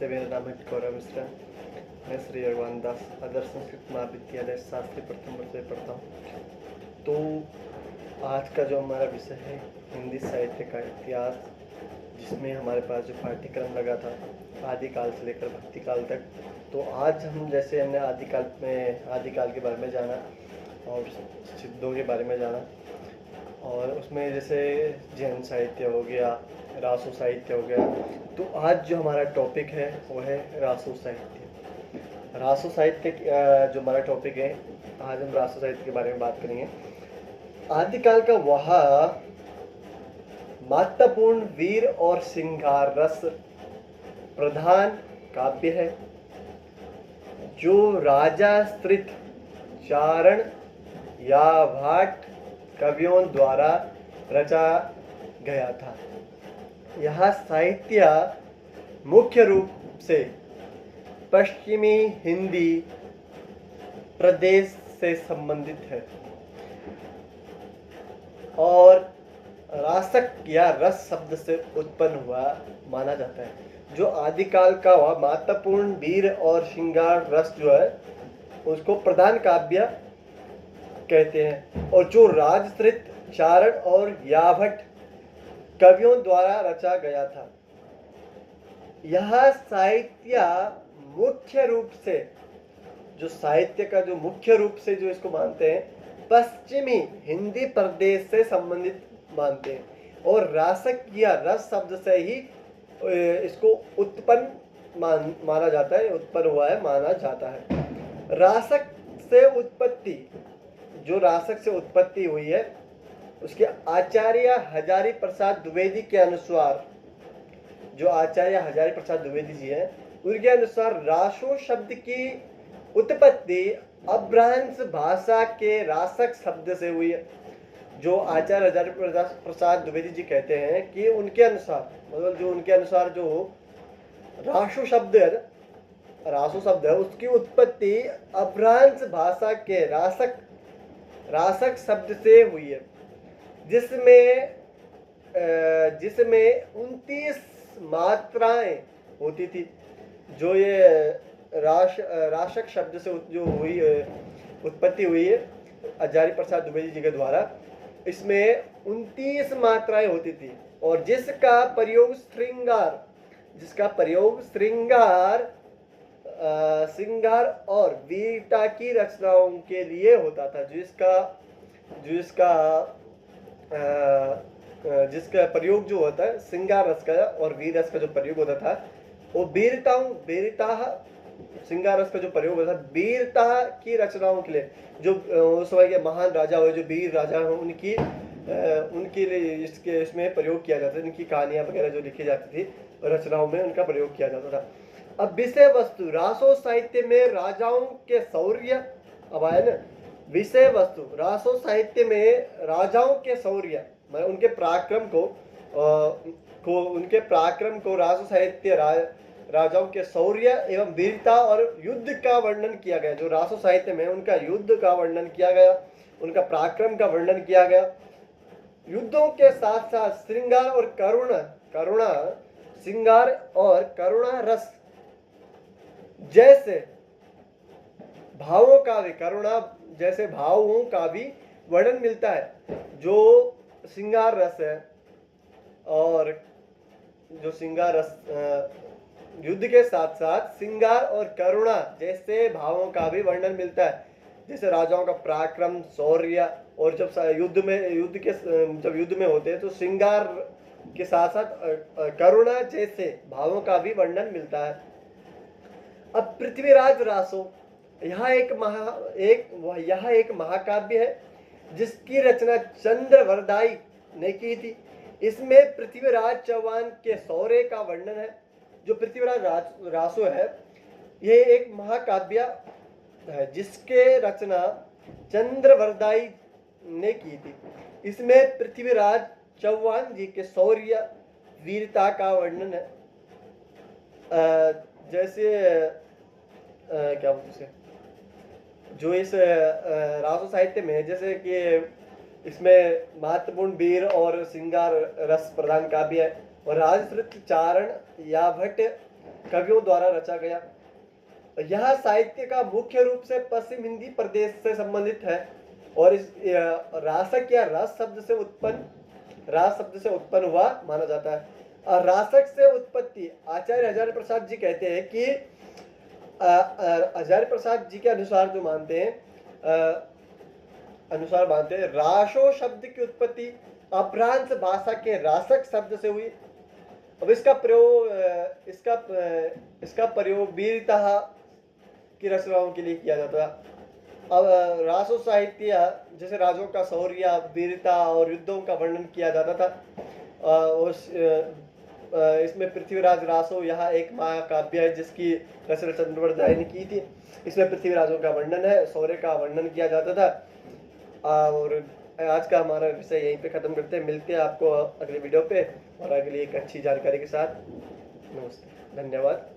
नमस्ते, मेरा नाम है गौरव मिश्रा। मैं श्री भगवान दास आदर्श संस्कृत महाविद्यालय शास्त्री प्रथम वर्ष में पढ़ता हूँ। तो आज का जो हमारा विषय है हिंदी साहित्य का इतिहास, जिसमें हमारे पास जो पाठ्यक्रम लगा था आदिकाल से लेकर भक्ति काल तक। तो आज हम जैसे हमने आदिकाल के बारे में जाना और सिद्धों के बारे में जाना, और उसमें जैसे जैन साहित्य हो गया, रासो साहित्य हो गया। तो आज जो हमारा टॉपिक है वो है रासो साहित्य। रासो साहित्य जो हमारा टॉपिक है, आज हम रासो साहित्य के बारे में बात करेंगे। आदिकाल का वह महत्वपूर्ण वीर और श्रृंगार रस प्रधान काव्य है जो राजा स्त्रित चारण या भाट कवियों द्वारा रचा गया था। यह साहित्य मुख्य रूप से पश्चिमी हिंदी प्रदेश से संबंधित है और रासक या रस शब्द से उत्पन्न हुआ माना जाता है। जो आदिकाल का वह महत्वपूर्ण वीर और श्रृंगार रस जो है उसको प्रधान काव्य कहते हैं, और जो राजश्रित चारण और याभट कवियों द्वारा रचा गया था। यह साहित्य मुख्य रूप से जो साहित्य का जो मुख्य रूप से जो इसको मानते हैं पश्चिमी हिंदी प्रदेश से संबंधित मानते हैं, और रासक या रस शब्द से ही इसको उत्पन्न माना जाता है, उत्पन्न हुआ है माना जाता है। रासक से उत्पत्ति, जो रासक से उत्पत्ति हुई है उसके आचार्य हजारी प्रसाद द्विवेदी के अनुसार, जो आचार्य हजारी प्रसाद द्विवेदी जी हैं उनके अनुसार रासो शब्द की उत्पत्ति अभ्रंश भाषा के रासक शब्द से हुई है। जो आचार्य हजारी प्रसाद द्विवेदी जी कहते हैं कि उनके अनुसार, मतलब जो उनके अनुसार जो रासो शब्द है उसकी उत्पत्ति अभ्रंश भाषा के रासक शब्द से हुई है, जिसमें 29 मात्राएं होती थी। जो ये रासक शब्द से जो हुई उत्पत्ति हुई है हजारी प्रसाद द्विवेदी जी के द्वारा, इसमें 29 मात्राएं होती थी, और जिसका प्रयोग श्रृंगार और वीरता की रचनाओं के लिए होता था। जिसका प्रयोग जो होता है श्रृंगार रस का और वीर रस का जो प्रयोग होता था वो श्रृंगार रस का जो प्रयोग होता था वीरता की रचनाओं के लिए। जो उस समय के महान राजा हुए, जो वीर राजा हैं, उनके लिए इसमें प्रयोग किया जाता था। इनकी कहानियां वगैरह जो लिखी जाती थी रचनाओं में उनका प्रयोग किया जाता था। अब विषय वस्तु, रासो साहित्य में राजाओं के शौर्य, अब आया ना विषय वस्तु। रासो साहित्य में राजाओं के शौर्य, मैं उनके पराक्रम को रासो साहित्य राजाओं के शौर्य एवं वीरता और युद्ध का वर्णन किया गया। जो रासो साहित्य में उनका युद्ध का वर्णन किया गया, उनका पराक्रम का वर्णन किया गया। युद्धों के साथ साथ श्रृंगार और करुणा रस जैसे भावों का भी वर्णन मिलता है। जो श्रृंगार रस है और जो श्रृंगार रस युद्ध के साथ साथ श्रृंगार और करुणा जैसे भावों का भी वर्णन मिलता है। जैसे राजाओं का पराक्रम, शौर्य, और जब युद्ध में होते हैं तो श्रृंगार के साथ साथ करुणा जैसे भावों का भी वर्णन मिलता है। अब पृथ्वीराज रासो, यह एक महाकाव्य है जिसकी रचना चंद्रवरदाई ने की थी। इसमें पृथ्वीराज चौहान के शौर्य का वर्णन है। जो पृथ्वीराज रासो है यह एक महाकाव्य है जिसके रचना चंद्रवरदाई ने की थी। इसमें पृथ्वीराज चौहान जी के शौर्य वीरता का वर्णन है। जैसे क्या बोलते हैं, जो इस रासो साहित्य में जैसे कि इसमें महत्वपूर्ण वीर और श्रृंगार रस प्रधान काव्य है, और राजश्रित चारण याभट कवियों द्वारा रचा गया। यह साहित्य का मुख्य रूप से पश्चिम हिंदी प्रदेश से संबंधित है और इस रासक या रस शब्द से उत्पन्न हुआ माना जाता है। और रासक से उत्पत्ति आचार्य हजारी प्रसाद जी कहते हैं कि हजारी प्रसाद जी के अनुसार जो मानते हैं रासो शब्द की उत्पत्ति अपभ्रंश भाषा के रासक शब्द से हुई। अब इसका प्रयोग वीरता की रचनाओं के लिए किया जाता है। अब रासो साहित्य जैसे राजों का शौर्य, वीरता और युद्धों का वर्णन किया जाता था। इसमें पृथ्वीराज रासो यहाँ एक महाकाव्य है जिसकी रचना चंद्रवर्ध राय ने की थी। इसमें पृथ्वीराजों का वर्णन है, शौर्य का वर्णन किया जाता था। और आज का हमारा विषय यहीं पे खत्म करते हैं। मिलते हैं आपको अगले वीडियो पे और अगली एक अच्छी जानकारी के साथ। नमस्ते, धन्यवाद।